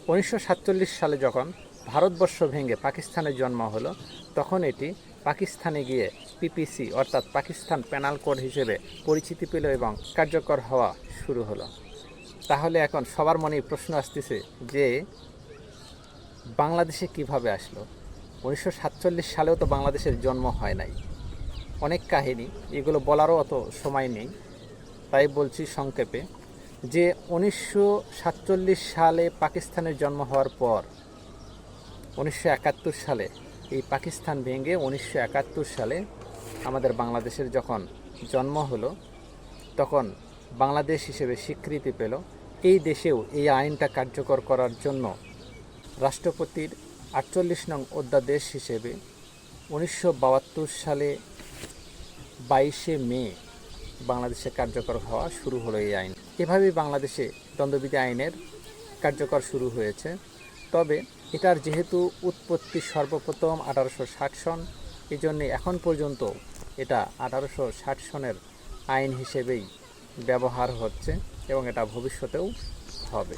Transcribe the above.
1947 সালে যখন ভারতবর্ষ ভেঙে পাকিস্তানের জন্ম হলো, তখন এটি পাকিস্তানে গিয়ে পিপিসি অর্থাৎ পাকিস্তান পেনাল কোড হিসেবে পরিচিতি পেল এবং কার্যকর হওয়া শুরু হলো। তাহলে এখন সবার মনেই প্রশ্ন আসতেছে যে বাংলাদেশে কিভাবে আসলো? 1947 সালেও তো বাংলাদেশের জন্ম হয় নাই। অনেক কাহিনী, এগুলো বলারও অত সময় নেই, তাই বলছি সংক্ষেপে যে 1947 সালে পাকিস্তানের জন্ম হওয়ার পর 1971 সালে এই পাকিস্তান ভেঙে 1971 সালে আমাদের বাংলাদেশের যখন জন্ম হলো, তখন বাংলাদেশ হিসেবে স্বীকৃতি পেল। এই দেশেও এই আইনটা কার্যকর করার জন্য রাষ্ট্রপতির 48 নং অধ্যাদেশ হিসেবে 1972 সালে 22শে মে বাংলাদেশে কার্যকর হওয়া শুরু হলো এই আইন। এভাবেই বাংলাদেশে দণ্ডবিধি আইনের কার্যকর শুরু হয়েছে। তবে এটার যেহেতু উৎপত্তি সর্বপ্রথম 1860 সন, এই জন্যে এখন পর্যন্ত এটা 1860 সনের আইন হিসেবেই ব্যবহার হচ্ছে এবং এটা ভবিষ্যতেও হবে।